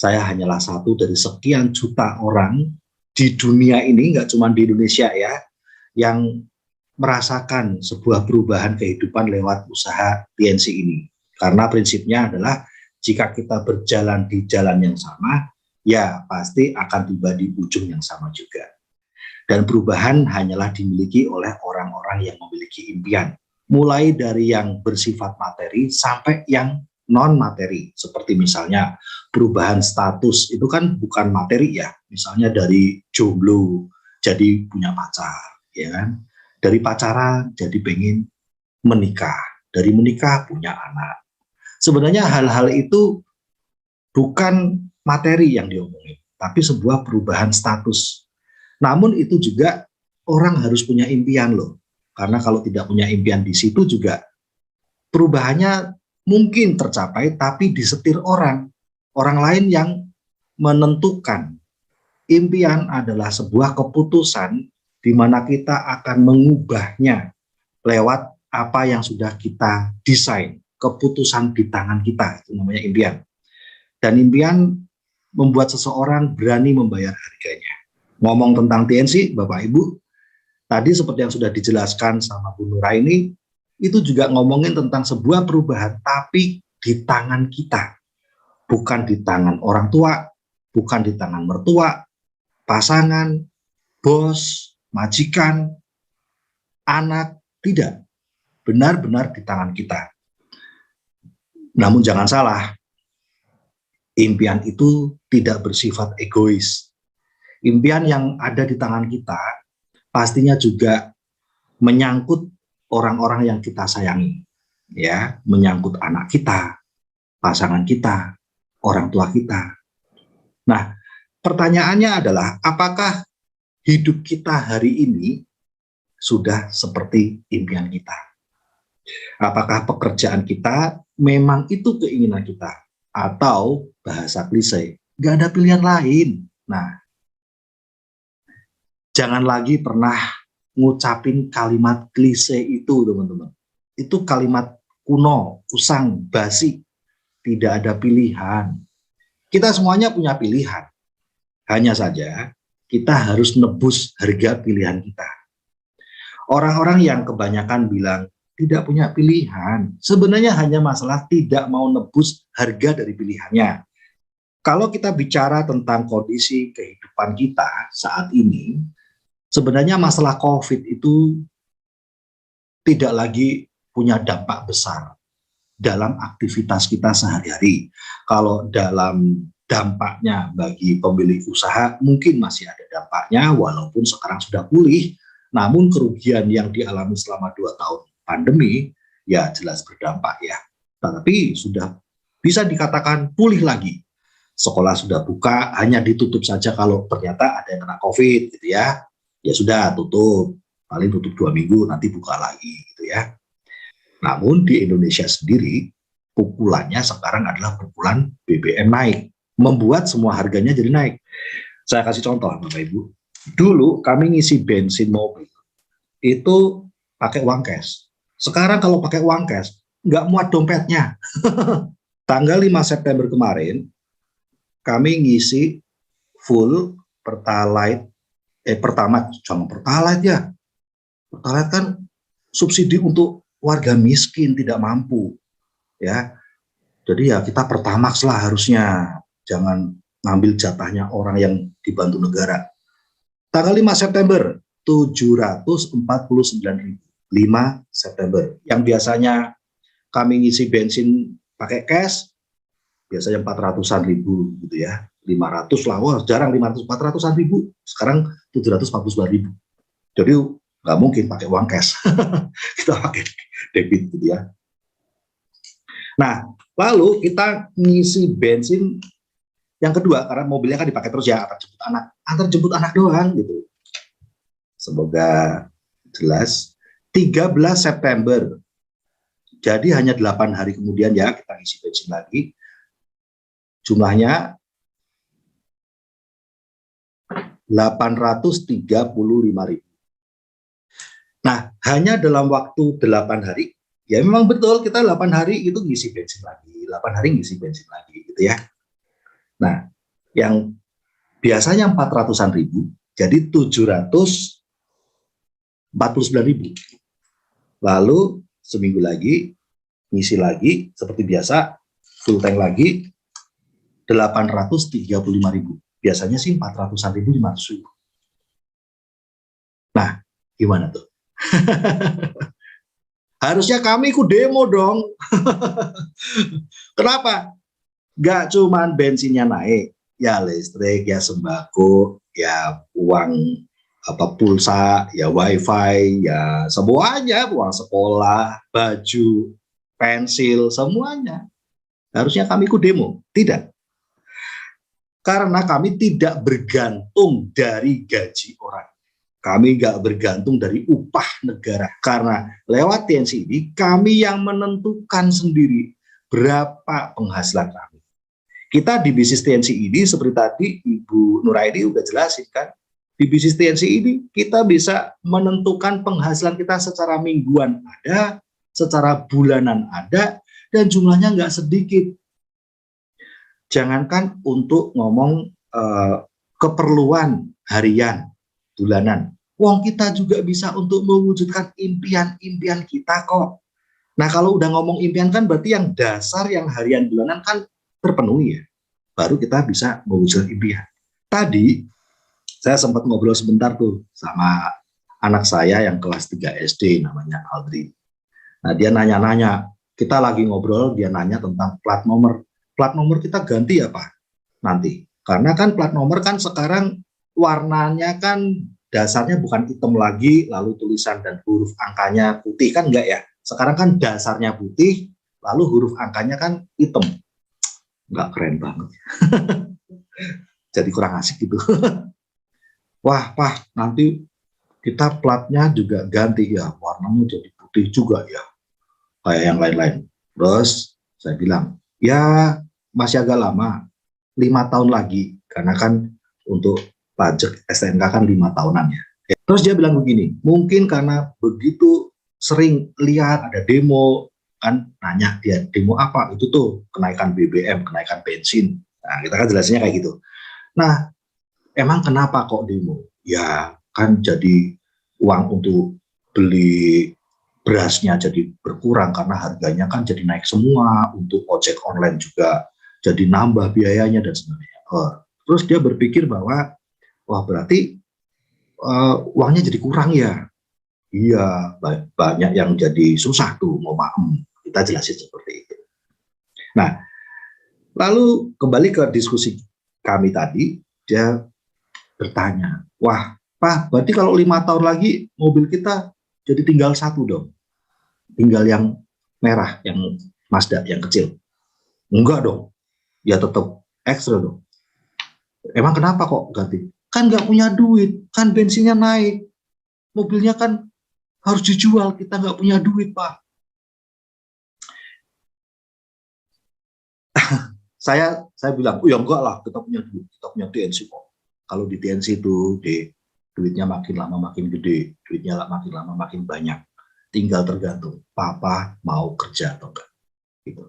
Saya hanyalah satu dari sekian juta orang di dunia ini, nggak cuma di Indonesia ya, yang merasakan sebuah perubahan kehidupan lewat usaha TNC ini. Karena prinsipnya adalah jika kita berjalan di jalan yang sama, ya pasti akan tiba di ujung yang sama juga. Dan perubahan hanyalah dimiliki oleh orang-orang yang memiliki impian. Mulai dari yang bersifat materi sampai yang non-materi. Seperti misalnya perubahan status, itu kan bukan materi ya. Misalnya dari jomblo jadi punya pacar, ya kan? Dari pacaran jadi pengen menikah, dari menikah punya anak. Sebenarnya hal-hal itu bukan materi yang diomongin, tapi sebuah perubahan status. Namun itu juga orang harus punya impian loh, karena kalau tidak punya impian di situ juga perubahannya mungkin tercapai, tapi disetir orang lain yang menentukan. Impian adalah sebuah keputusan di mana kita akan mengubahnya lewat apa yang sudah kita desain, keputusan di tangan kita, itu namanya impian. Dan impian membuat seseorang berani membayar harganya. Ngomong tentang TNC, Bapak Ibu, tadi seperti yang sudah dijelaskan sama Bu Nuraini, itu juga ngomongin tentang sebuah perubahan, tapi di tangan kita. Bukan di tangan orang tua, bukan di tangan mertua, pasangan, bos, majikan, anak, tidak. Benar-benar di tangan kita. Namun jangan salah, impian itu tidak bersifat egois. Impian yang ada di tangan kita pastinya juga menyangkut orang-orang yang kita sayangi, ya, menyangkut anak kita, pasangan kita, orang tua kita. Nah, pertanyaannya adalah apakah hidup kita hari ini sudah seperti impian kita? Apakah pekerjaan kita memang itu keinginan kita? Atau bahasa klise, nggak ada pilihan lain. Nah, jangan lagi pernah ngucapin kalimat klise itu, teman-teman. Itu kalimat kuno, usang, basi. Tidak ada pilihan. Kita semuanya punya pilihan. Hanya saja kita harus nebus harga pilihan kita. Orang-orang yang kebanyakan bilang tidak punya pilihan, sebenarnya hanya masalah tidak mau nebus harga dari pilihannya. Kalau kita bicara tentang kondisi kehidupan kita saat ini, sebenarnya masalah COVID itu tidak lagi punya dampak besar dalam aktivitas kita sehari-hari. Kalau dalam dampaknya bagi pemilik usaha mungkin masih ada dampaknya walaupun sekarang sudah pulih, namun kerugian yang dialami selama 2 tahun pandemi ya jelas berdampak ya. Tapi sudah bisa dikatakan pulih lagi. Sekolah sudah buka, hanya ditutup saja kalau ternyata ada yang kena COVID gitu ya. Ya sudah tutup, paling tutup 2 minggu nanti buka lagi gitu ya. Namun di Indonesia sendiri pukulannya sekarang adalah pukulan BBM naik, membuat semua harganya jadi naik. Saya kasih contoh Bapak Ibu. Dulu kami ngisi bensin mobil itu pakai uang cash. Sekarang kalau pakai uang cash nggak muat dompetnya. Tanggal 5 September kemarin kami ngisi full Pertalite, Pertamax, jangan Pertalite ya. Pertalite kan subsidi untuk warga miskin tidak mampu, ya. Jadi ya kita Pertamax lah harusnya, jangan ngambil jatahnya orang yang dibantu negara. Tanggal 5 September 749.000. 5 September. Yang biasanya kami ngisi bensin pakai cash, biasanya 400-an ribu gitu ya. 500 lah, wah jarang 500, 400-an ribu. Sekarang 742.000. Jadi nggak mungkin pakai uang cash. Kita pakai debit gitu ya. Nah, lalu kita ngisi bensin yang kedua, karena mobilnya kan dipakai terus ya, antar jemput anak doang gitu. Semoga jelas. 13 September, jadi hanya 8 hari kemudian ya kita isi bensin lagi, jumlahnya 835.000. Nah, hanya dalam waktu 8 hari, ya memang betul kita 8 hari itu ngisi bensin lagi, 8 hari ngisi bensin lagi gitu ya. Nah, yang biasanya 400-an ribu, jadi 749.000. Lalu seminggu lagi, ngisi lagi, seperti biasa, full tank lagi, 835.000. Biasanya sih 400-an ribu, 500 ribu. Nah, gimana tuh? Harusnya kami ikut demo dong. Kenapa? Gak cuman bensinnya naik, ya listrik, ya sembako, ya uang pulsa, ya wifi, ya semuanya, uang sekolah, baju, pensil, semuanya. Harusnya kami ikut demo. Tidak. Karena kami tidak bergantung dari gaji orang. Kami nggak bergantung dari upah negara. Karena lewat TNC ini, kami yang menentukan sendiri berapa penghasilan kami. Kita di bisnis TNC ini, seperti tadi Ibu Nuraini udah jelasin kan, di bisnis TNC ini kita bisa menentukan penghasilan kita secara mingguan ada, secara bulanan ada, dan jumlahnya nggak sedikit. Jangankan untuk ngomong keperluan harian, bulanan. Wong kita juga bisa untuk mewujudkan impian-impian kita kok. Nah kalau udah ngomong impian kan berarti yang dasar, yang harian, bulanan kan terpenuhi ya. Baru kita bisa mewujudkan impian. Tadi saya sempat ngobrol sebentar tuh sama anak saya yang kelas 3 SD namanya Aldri. Nah dia nanya-nanya, kita lagi ngobrol, dia nanya tentang plat nomor. Plat nomor kita ganti ya Pak nanti. Karena kan plat nomor kan sekarang warnanya kan dasarnya bukan hitam lagi, lalu tulisan dan huruf angkanya putih, kan enggak ya. Sekarang kan dasarnya putih, lalu huruf angkanya kan hitam. Enggak, keren banget. Jadi kurang asik gitu. Wah Pak, nanti kita platnya juga ganti ya, warnanya jadi putih juga ya, kayak yang lain-lain. Terus saya bilang, ya masih agak lama, 5 tahun lagi, karena kan untuk pajak STNK kan 5 tahunan ya. Terus dia bilang begini, mungkin karena begitu sering lihat ada demo, kan nanya dia, demo apa? Itu tuh kenaikan BBM, kenaikan bensin. Nah kita kan jelasnya kayak gitu. Nah emang kenapa kok demo? Ya kan jadi uang untuk beli berasnya jadi berkurang karena harganya kan jadi naik semua, untuk ojek online juga jadi nambah biayanya dan sebagainya. Terus dia berpikir bahwa wah berarti uangnya jadi kurang ya. Iya, banyak yang jadi susah tuh mau maem. Kita jelasin seperti itu. Nah, lalu kembali ke diskusi kami tadi, dia bertanya, wah Pak, berarti kalau 5 tahun lagi mobil kita jadi tinggal satu dong. Tinggal yang merah, yang Mazda, yang kecil. Enggak dong, ya tetap ekstra dong. Emang kenapa kok ganti? Kan nggak punya duit, kan bensinnya naik, mobilnya kan harus dijual, kita nggak punya duit Pak. saya bilang, oh ya enggak lah, kita punya duit, kita punya TNC kok. Kalau di TNC itu duitnya makin lama makin gede, duitnya makin lama makin banyak. Tinggal tergantung Papa mau kerja atau enggak. Gitu.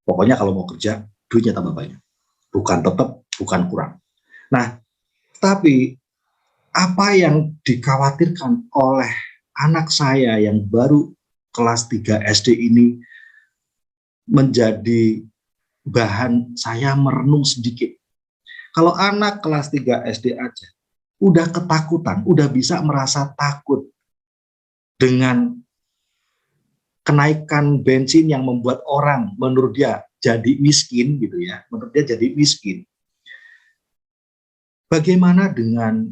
Pokoknya kalau mau kerja, duitnya tambah banyak. Bukan tetap, bukan kurang. Nah, tapi apa yang dikhawatirkan oleh anak saya yang baru kelas 3 SD ini menjadi bahan saya merenung sedikit. Kalau anak kelas 3 SD aja udah ketakutan, udah bisa merasa takut dengan kenaikan bensin yang membuat orang menurut dia jadi miskin gitu ya, menurut dia jadi miskin. Bagaimana dengan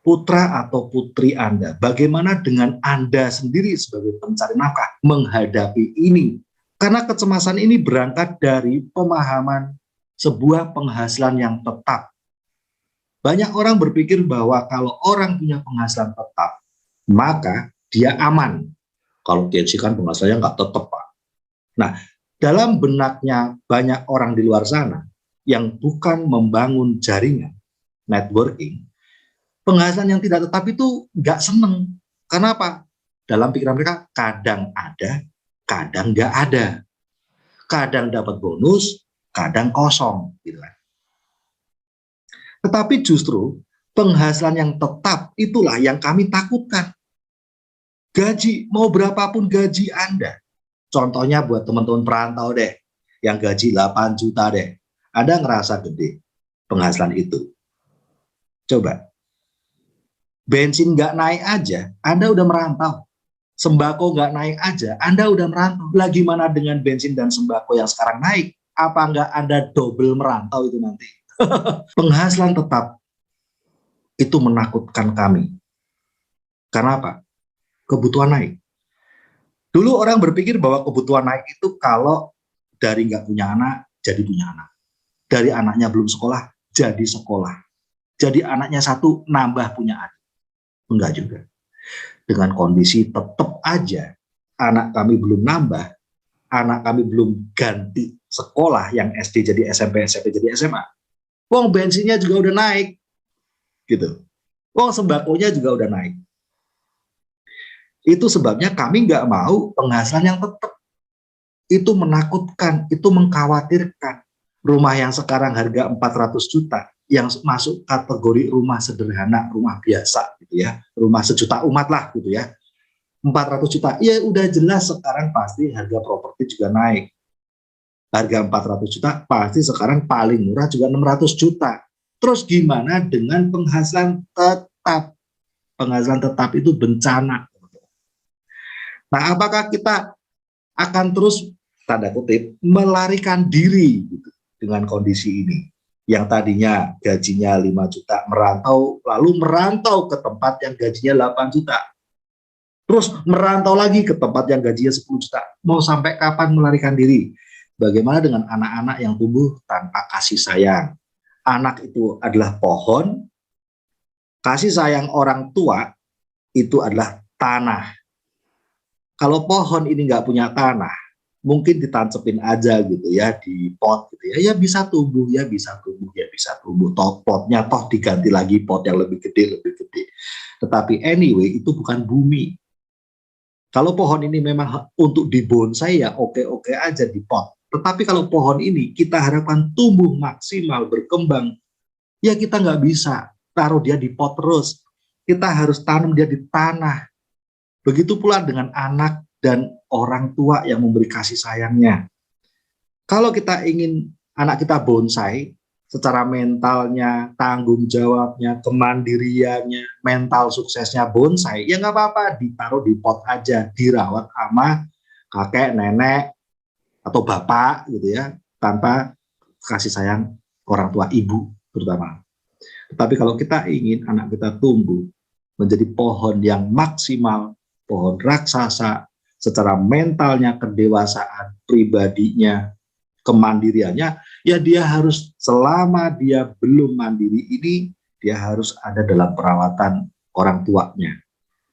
putra atau putri Anda? Bagaimana dengan Anda sendiri sebagai pencari nafkah menghadapi ini? Karena kecemasan ini berangkat dari pemahaman sebuah penghasilan yang tetap. Banyak orang berpikir bahwa kalau orang punya penghasilan tetap, maka dia aman. Kalau TNC kan penghasilannya nggak tetap, Pak. Nah, dalam benaknya banyak orang di luar sana yang bukan membangun jaringan, networking, penghasilan yang tidak tetap itu nggak seneng. Karena apa? Dalam pikiran mereka kadang ada, kadang nggak ada. Kadang dapat bonus, kadang kosong. Gitu kan. Tetapi justru penghasilan yang tetap itulah yang kami takutkan. Gaji, mau berapapun gaji Anda. Contohnya buat teman-teman perantau deh, yang gaji 8 juta deh. Anda ngerasa gede penghasilan itu. Coba, bensin nggak naik aja, Anda udah merantau. Sembako nggak naik aja, Anda udah merantau. Lah gimana dengan bensin dan sembako yang sekarang naik? Apa nggak Anda double merantau itu nanti? Penghasilan tetap itu menakutkan kami. Karena apa? Kebutuhan naik. Dulu orang berpikir bahwa kebutuhan naik itu kalau dari nggak punya anak, jadi punya anak. Dari anaknya belum sekolah, jadi sekolah. Jadi anaknya satu, nambah punya adik. Enggak juga. Dengan kondisi tetap aja, anak kami belum nambah, anak kami belum ganti sekolah yang SD jadi SMP, SMP jadi SMA. Wong bensinnya juga udah naik. Gitu. Wong sembakonya juga udah naik. Itu sebabnya kami nggak mau penghasilan yang tetap. Itu menakutkan, itu mengkhawatirkan. Rumah yang sekarang harga 400 juta, yang masuk kategori rumah sederhana, rumah biasa gitu ya, rumah sejuta umat lah gitu ya, 400 juta, ya udah jelas sekarang pasti harga properti juga naik. Harga 400 juta pasti sekarang paling murah juga 600 juta. Terus gimana dengan penghasilan tetap? Penghasilan tetap itu bencana. Nah, apakah kita akan terus, tanda kutip, melarikan diri gitu, dengan kondisi ini? Yang tadinya gajinya 5 juta merantau, lalu merantau ke tempat yang gajinya 8 juta. Terus merantau lagi ke tempat yang gajinya 10 juta. Mau sampai kapan melarikan diri? Bagaimana dengan anak-anak yang tumbuh tanpa kasih sayang? Anak itu adalah pohon, kasih sayang orang tua itu adalah tanah. Kalau pohon ini nggak punya tanah, mungkin ditancepin aja gitu ya di pot gitu ya, ya bisa tumbuh, ya bisa tumbuh, ya bisa tumbuh. Potnya toh diganti lagi pot yang lebih gede, lebih gede. Tetapi anyway itu bukan bumi. Kalau pohon ini memang untuk dibonsai ya oke-oke aja di pot. Tetapi kalau pohon ini kita harapkan tumbuh maksimal, berkembang, ya kita nggak bisa taruh dia di pot terus. Kita harus tanam dia di tanah. Begitu pula dengan anak dan orang tua yang memberi kasih sayangnya. Kalau kita ingin anak kita bonsai, secara mentalnya, tanggung jawabnya, kemandiriannya, mental suksesnya bonsai, ya nggak apa-apa, ditaruh di pot aja, dirawat sama kakek, nenek, atau bapak gitu ya, tanpa kasih sayang orang tua, ibu terutama. Tetapi kalau kita ingin anak kita tumbuh menjadi pohon yang maksimal, pohon raksasa, secara mentalnya, kedewasaan, pribadinya, kemandiriannya, ya dia harus, selama dia belum mandiri ini, dia harus ada dalam perawatan orang tuanya.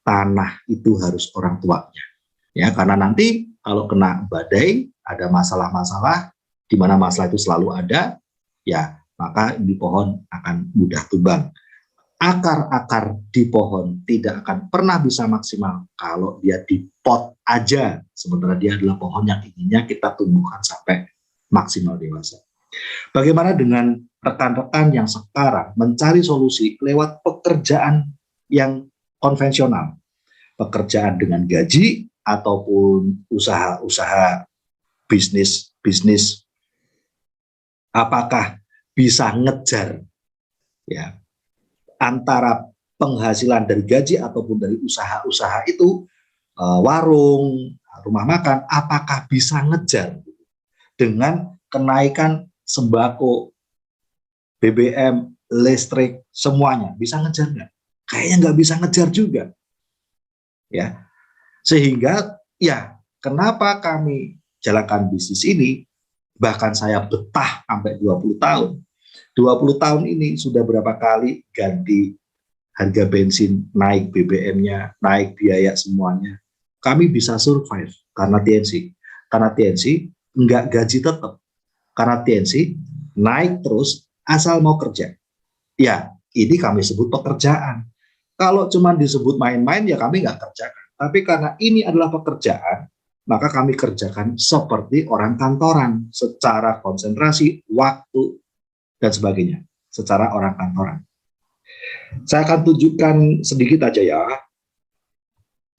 Tanah itu harus orang tuanya. Ya, karena nanti kalau kena badai, ada masalah-masalah, di mana masalah itu selalu ada, ya maka ini pohon akan mudah tumbang. Akar-akar di pohon tidak akan pernah bisa maksimal kalau dia di pot aja, sementara dia adalah pohon yang inginnya kita tumbuhkan sampai maksimal dewasa. Bagaimana dengan rekan-rekan yang sekarang mencari solusi lewat pekerjaan yang konvensional, pekerjaan dengan gaji ataupun usaha-usaha bisnis, apakah bisa ngejar ya antara penghasilan dari gaji ataupun dari usaha-usaha itu, warung, rumah makan, apakah bisa ngejar dengan kenaikan sembako, BBM, listrik, semuanya bisa ngejar nggak? Kayaknya nggak bisa ngejar juga, ya. Sehingga ya kenapa kami jalankan bisnis ini, bahkan saya betah sampai 20 tahun. 20 tahun ini sudah berapa kali ganti harga bensin, naik BBM-nya, naik biaya semuanya. Kami bisa survive karena TNC. Karena TNC nggak gaji tetap. Karena TNC naik terus asal mau kerja. Ya, ini kami sebut pekerjaan. Kalau cuma disebut main-main ya kami nggak kerjakan. Tapi karena ini adalah pekerjaan, maka kami kerjakan seperti orang kantoran, secara konsentrasi, waktu, dan sebagainya. secara orang kantoran. Saya akan tunjukkan sedikit aja ya,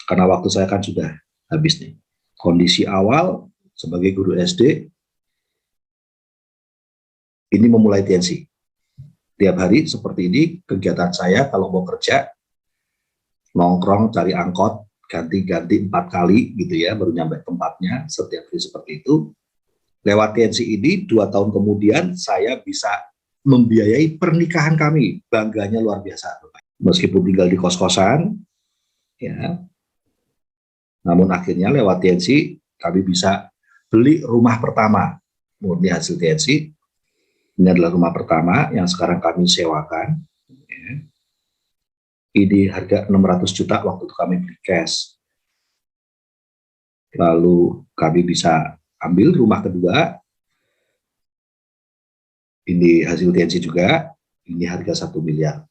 karena waktu saya kan sudah habis nih. Kondisi awal sebagai guru SD, ini memulai TNC. Tiap hari seperti ini, kegiatan saya kalau mau kerja, nongkrong, cari angkot, ganti-ganti 4 kali gitu ya, baru nyampe tempatnya, setiap hari seperti itu. Lewat TNC ini, 2 tahun kemudian, saya bisa membiayai pernikahan kami. Bangganya luar biasa. Meskipun tinggal di kos-kosan, ya, namun akhirnya lewat TNC, kami bisa beli rumah pertama. Murni hasil TNC, ini adalah rumah pertama yang sekarang kami sewakan. Ya. Ini harga 600 juta waktu itu kami beli cash. Lalu kami bisa ambil rumah kedua. Ini hasil TNC juga. Ini harga 1 miliar.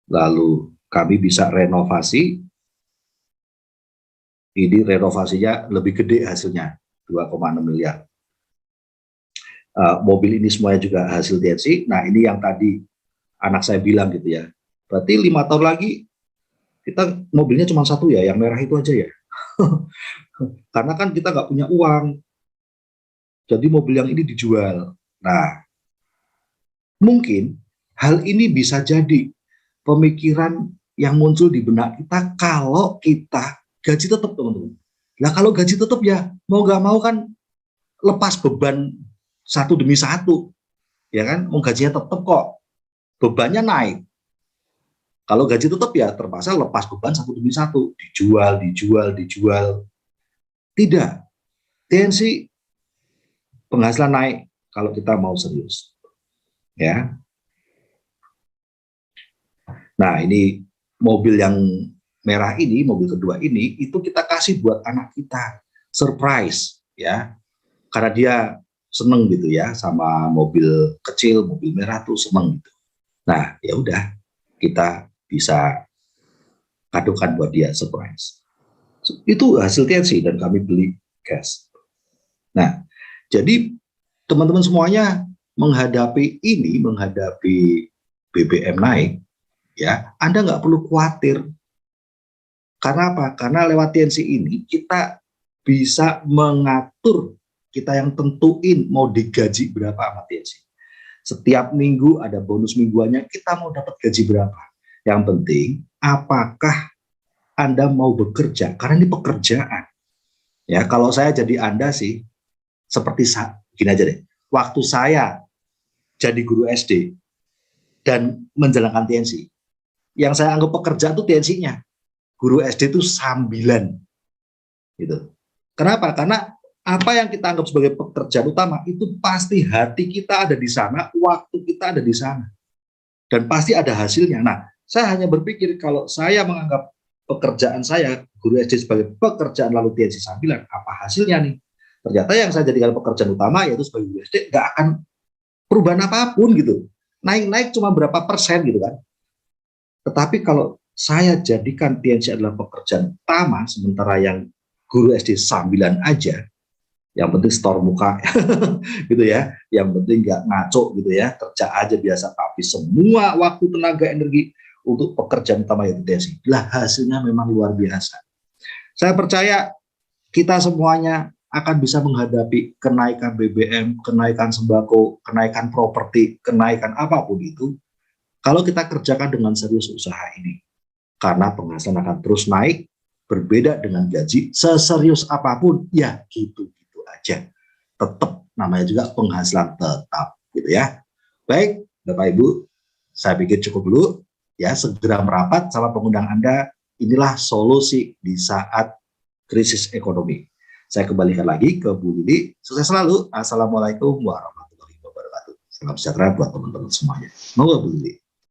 Lalu kami bisa renovasi. Ini renovasinya lebih gede hasilnya, 2,6 miliar. Mobil ini semuanya juga hasil TNC. Nah, ini yang tadi anak saya bilang gitu ya. Berarti 5 tahun lagi kita mobilnya cuma 1 ya, yang merah itu aja ya. Karena kan kita nggak punya uang. Jadi mobil yang ini dijual. Nah, mungkin hal ini bisa jadi pemikiran yang muncul di benak kita kalau kita gaji tetap, teman-teman. Nah, kalau gaji tetap ya mau nggak mau kan lepas beban 1 demi 1, ya kan? Mau gajinya tetap kok, bebannya naik. Kalau gaji tetap ya terpaksa lepas beban 1 demi 1, dijual. Tidak, TNC penghasilan naik kalau kita mau serius, ya. Nah, ini mobil yang merah ini, mobil kedua ini, itu kita kasih buat anak kita, surprise, ya, karena dia seneng gitu ya sama mobil kecil, mobil merah tuh seneng gitu. Nah, ya udah, kita bisa kadokan buat dia surprise. Itu hasil TNC dan kami beli cash. Nah, jadi teman-teman semuanya menghadapi BBM naik, ya, Anda nggak perlu khawatir. Karena apa? Karena lewat TNC ini kita bisa mengatur, kita yang tentuin mau digaji berapa sama TNC. Setiap minggu ada bonus mingguannya, kita mau dapat gaji berapa. Yang penting, apakah Anda mau bekerja? Karena ini pekerjaan. Ya, kalau saya jadi Anda sih, seperti gini aja deh. Waktu saya jadi guru SD dan menjalankan TNC, yang saya anggap pekerjaan itu TNC-nya. Guru SD itu sambilan. Gitu. Kenapa? Karena apa yang kita anggap sebagai pekerjaan utama itu pasti hati kita ada di sana, waktu kita ada di sana, dan pasti ada hasilnya. Nah, saya hanya berpikir kalau saya menganggap pekerjaan saya guru SD sebagai pekerjaan lalu TNC sambilan, apa hasilnya nih? Ternyata yang saya jadikan pekerjaan utama yaitu sebagai guru SD nggak akan perubahan apapun gitu, naik cuma berapa persen gitu kan. Tetapi kalau saya jadikan TNC adalah pekerjaan utama, sementara yang guru SD sambilan aja, yang penting store muka gitu ya, yang penting nggak ngaco gitu ya, kerja aja biasa, tapi semua waktu, tenaga, energi untuk pekerjaan utama yaitu TNC, lah hasilnya memang luar biasa. Saya percaya kita semuanya akan bisa menghadapi kenaikan BBM, kenaikan sembako, kenaikan properti, kenaikan apapun itu, kalau kita kerjakan dengan serius usaha ini. Karena penghasilan akan terus naik, berbeda dengan gaji, seserius apapun, ya gitu-gitu aja. Tetap namanya juga penghasilan tetap, gitu ya. Baik, Bapak Ibu, saya pikir cukup dulu. Ya, segera merapat sama pengundang Anda. Inilah solusi di saat krisis ekonomi. Saya kembalikan lagi ke Bu Lili. Sukses selalu. Assalamualaikum warahmatullahi wabarakatuh. Salam sejahtera buat teman-teman semuanya. Monggo Bu Lili.